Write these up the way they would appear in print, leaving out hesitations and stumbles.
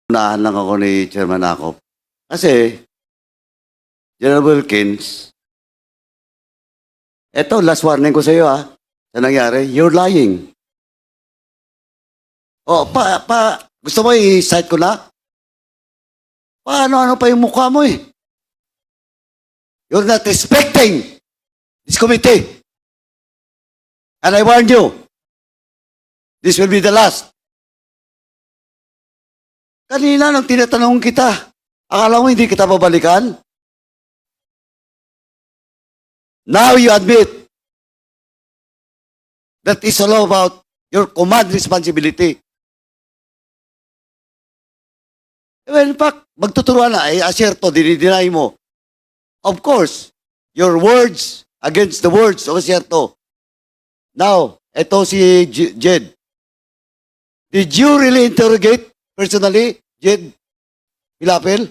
Unahan lang ako ni Chairman Akop. Kasi, General Wilkins, eto, last warning ko sa iyo sa nangyari, you're lying. Gusto mo i-cite ko na? Paano-ano pa yung mukha mo eh? You're not respecting this committee. And I warn you, this will be the last. Kanina nang tinatanong kita, akala mo hindi kita babalikan? Now you admit that is all about your command responsibility. Well, in fact, magtuturuan na, asyerto, dinideny mo. Of course, your words against the words of asyerto. Now, eto si Jed. Did you really interrogate personally, Jed Pilapil?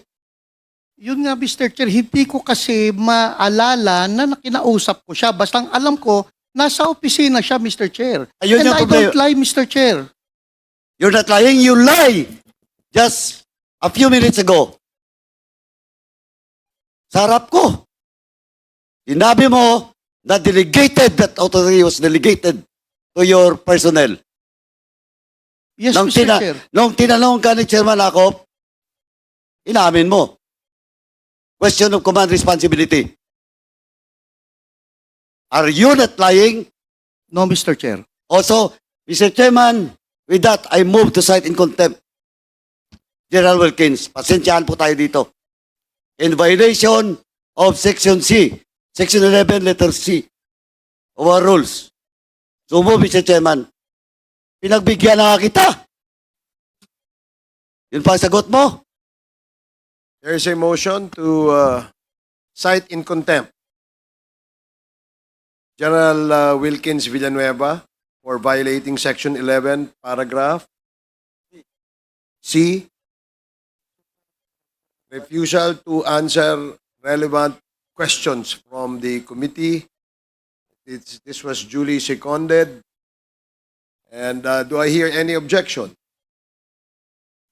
Yun nga, Mr. Chair, hindi ko kasi maalala na kinausap ko siya. Basta ang alam ko, nasa opisina siya, Mr. Chair. Ayun And yung I problema. don't lie, Mr. Chair. You're not lying, you lie. Just a few minutes ago. Sa harap ko. Sinabi mo na that authority was delegated to your personnel. Yes, Mr. Chair. Nung tinanong ka ni Chairman Akop, inamin mo. Question of command responsibility. Are you not lying? No, Mr. Chair. Also, Mr. Chairman, with that, I move to cite in contempt General Wilkins. Pasensyahan po tayo dito. In violation of Section C, Section 11, letter C, of our rules. So move, Mr. Chairman. Pinagbigyan na nga kita. Yun pa ang sagot mo. There is a motion to cite in contempt General Wilkins Villanueva for violating Section 11, paragraph C, refusal to answer relevant questions from the committee. This was duly seconded. And do I hear any objection?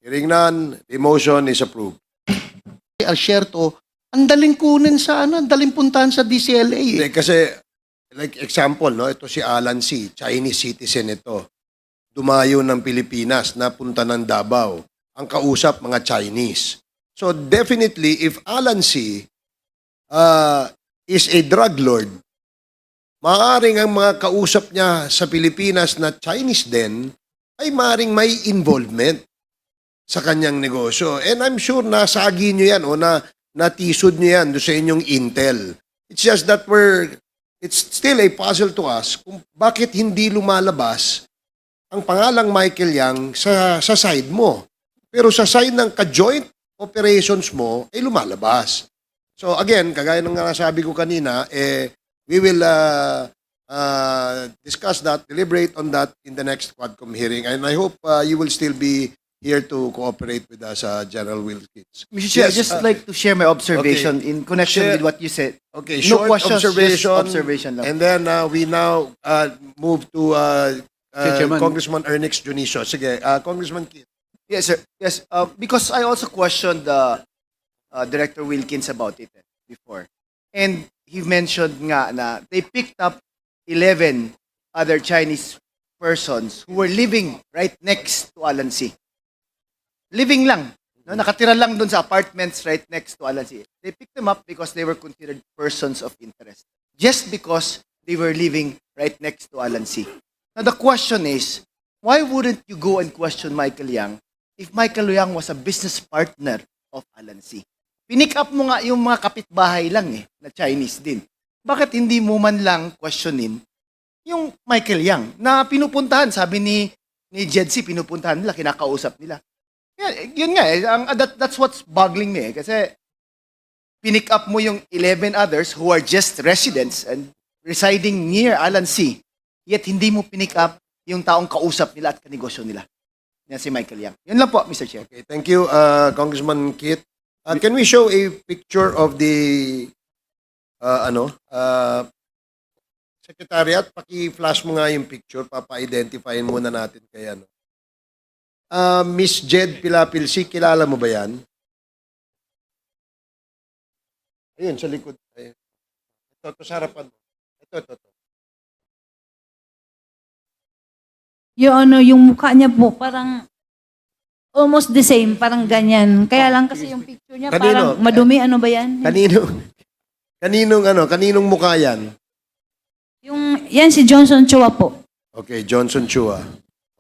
Hearing none, the motion is approved. Asyerto, ang daling kunin sa ang daling puntahan sa DCLA. Hindi, kasi, like example, no, ito si Alan C., Chinese citizen ito. Dumayo ng Pilipinas, napunta ng Davao. Ang kausap, mga Chinese. So definitely, if Alan C. Is a drug lord, maaaring ang mga kausap niya sa Pilipinas na Chinese din, ay maaaring may involvement sa kanyang negosyo. And I'm sure nasagi nyo yan o natisod nyo yan sa inyong intel. It's just that it's still a puzzle to us kung bakit hindi lumalabas ang pangalang Michael Yang sa side mo. Pero sa side ng ka-joint operations mo, ay lumalabas. So again, kagaya ng nasabi ko kanina, we will discuss that, deliberate on that in the next Quadcom hearing. And I hope you will still be here to cooperate with us, General Wilkins. Mr. Chair, Yes, I'd just like to share my observation in connection Share- with what you said. Okay, No short questions, just observation. observation lang. And then we now move to Chairman. Congressman Ernix Junicio. Sige, Congressman Kit. Yes, sir. Yes, because I also questioned Director Wilkins about it before. And he mentioned nga na they picked up 11 other Chinese persons who were living right next to Alan C. Living lang. No, nakatira lang doon sa apartments right next to Alan C. They picked them up because they were considered persons of interest. Just because they were living right next to Alan C. Now the question is, why wouldn't you go and question Michael Yang if Michael Yang was a business partner of Alan C? Pinick up mo nga yung mga kapitbahay lang na Chinese din. Bakit hindi mo man lang questionin yung Michael Yang na pinupuntahan, sabi ni Jed C, pinupuntahan nila, kinakausap nila. Yun nga that's what's boggling me kasi pinick up mo yung 11 others who are just residents and residing near Alan C. Yet hindi mo pinick up yung taong kausap nila at kanegosyo nila. Yan si Michael Yang. Yun lang po, Mr. Chair. Okay, thank you, Congressman Kit. Can we show a picture of the Secretariat? Paki-flash mo nga yung picture, papa-identifyin muna natin kaya Miss Jed Pilapilsi, kilala mo ba yan? Ayun, sa likod. Ayun. Ito, sa harapan mo. Ito. Yung mukha niya po, parang almost the same, parang ganyan. Kaya lang kasi yung picture niya Kanino? parang madumi, ano ba yan? Kaninong mukha yan? Yan si Johnson Chua po. Okay, Johnson Chua.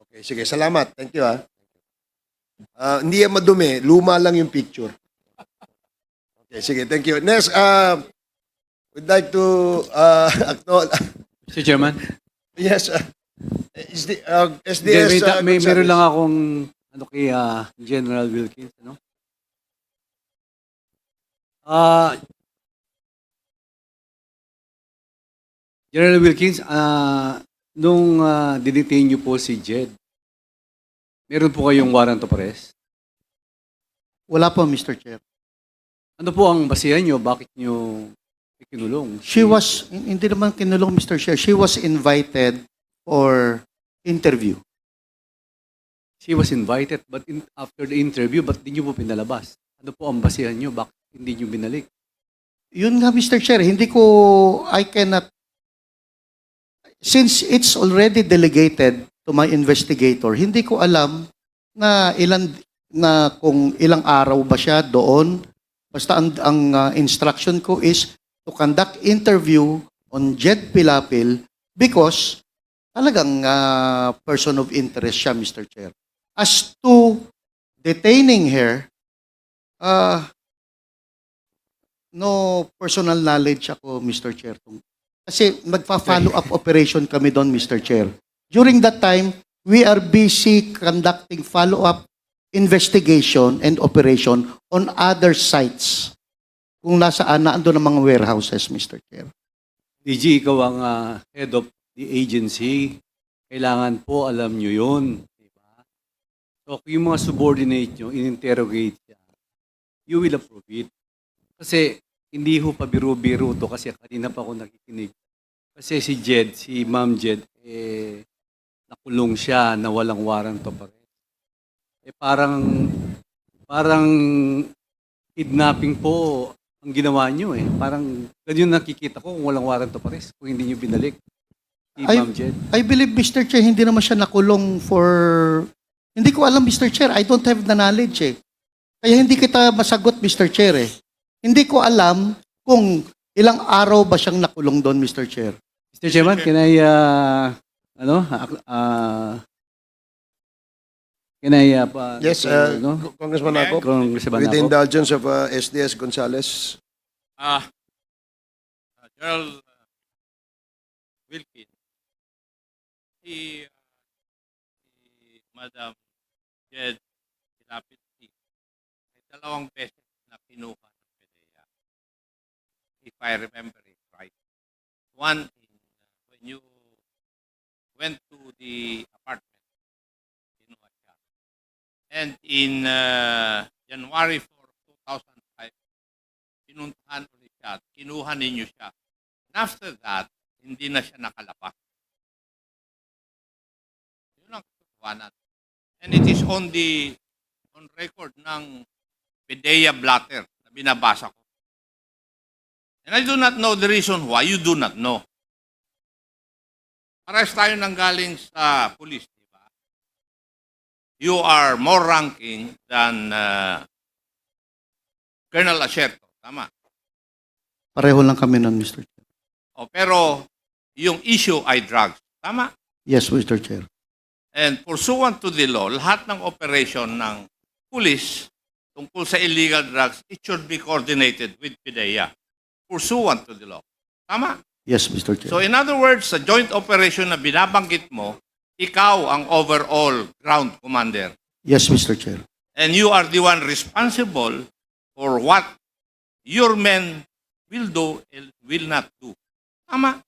Okay, sige, salamat. Thank you, hindi yan madumi. Luma lang yung picture. Okay, sige, thank you. Next, we'd like to acknowledge. Mr. Chairman, Yes, is the SDS meron lang akong kay General Wilkins, ano? General Wilkins, nung didetain niyo po si Jed, meron po kayong warrant of arrest? Wala po, Mr. Chair. Ano po ang basihan niyo? Bakit niyo ikinulong? Hindi naman kinulong, Mr. Chair. She was invited for interview. She was invited, but after the interview, ba't di niyo po pinalabas? Ano po ang basihan niyo? Bakit hindi niyo binalik? Yun nga, Mr. Chair, since it's already delegated to my investigator, hindi ko alam kung ilang araw ba siya doon. Basta ang instruction ko is to conduct interview on Jed Pilapil because talagang person of interest siya, Mr. Chair. As to detaining her, no personal knowledge ako, Mr. Chair. Kasi magpa-follow up operation kami doon, Mr. Chair. During that time, we are busy conducting follow-up investigation and operation on other sites. Kung nasaan na andun ang mga warehouses, Mr. Chair. DG, ikaw ang head of the agency. Kailangan po alam nyo yun. Diba? So, kung yung mga subordinate nyo, in-interrogate siya, you will approve it. Kasi, hindi ho pa biro-biro to kasi kanina pa ako nakikinig. Kasi si Jed, si Ma'am Jed, nakulong siya na walang warrant of arrest. Parang kidnapping po ang ginawa nyo eh. Parang ganyan nakikita ko kung walang warrant of arrest kung hindi nyo binalik si Ma'am Jed. I believe, Mr. Chair, hindi naman siya nakulong for... Hindi ko alam, Mr. Chair. I don't have the knowledge eh. Kaya hindi kita masagot, Mr. Chair eh. Hindi ko alam kung ilang araw ba siyang nakulong doon, Mr. Chair. Mr. Chairman, can I, Yes, Congressman Ako, Congressman with the Ako. indulgence of SDS Gonzales. General Wilkins, si Madam Jed Pilapil ay 2 beses na kinuha ng PDEA. If I remember it right. One, when you went to the apartment, kinuha siya. And in January 4, 2005, pinuntahan ulit siya at kinuha ninyo siya. And after that, hindi na siya nakalabas. Yun ang katotohanan. And it is on record ng PDEA blatter na binabasa ko. And I do not know the reason why. You do not know. Parehas tayo nanggaling sa police, di ba? You are more ranking than Colonel Acerto. Tama. Pareho lang kami nun, Mr. Chair. Pero yung issue ay drugs. Tama. Yes, Mr. Chair. And pursuant to the law, lahat ng operation ng police tungkol sa illegal drugs, it should be coordinated with PDEA. Pursuant to the law. Tama? Yes, Mr. Chair. So in other words, sa joint operation na binabanggit mo, ikaw ang overall ground commander. Yes, Mr. Chair. And you are the one responsible for what your men will do and will not do. Tama?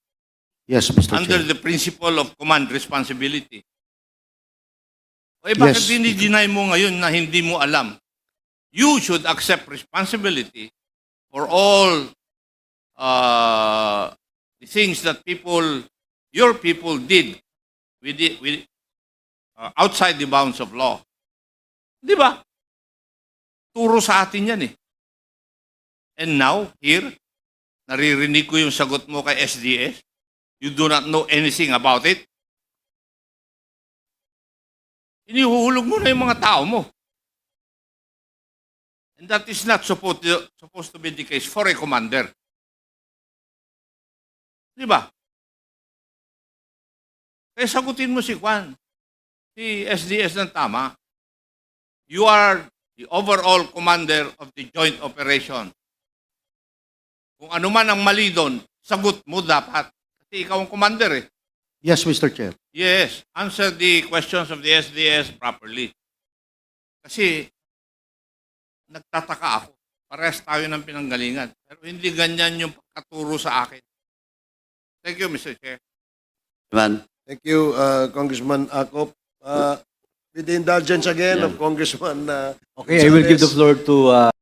Yes, Mr. Under Chair. the principle of command responsibility. O bakit Yes. dinideny mo ngayon na hindi mo alam? You should accept responsibility for all the things that your people did outside the bounds of law. Di ba? Turo sa atin yan eh. And now, here, naririnig ko yung sagot mo kay SDS. You do not know anything about it. Inihuhulog mo na yung mga tao mo. And that is not supposed to be the case for a commander. Di ba? Kaya sagutin mo si Juan, si SDS ng tama. You are the overall commander of the joint operation. Kung ano man ang mali doon, sagot mo dapat. Kasi ikaw ang commander eh. Yes, Mr. Chair. Yes, answer the questions of the SDS properly. Kasi nagtataka ako. Parehas tayo ng pinanggalingan. Pero hindi ganyan yung pagkaturo sa akin. Thank you, Mr. Chair. Man. Thank you, Congressman Akop. With the indulgence again of Congressman Okay, I will give the floor to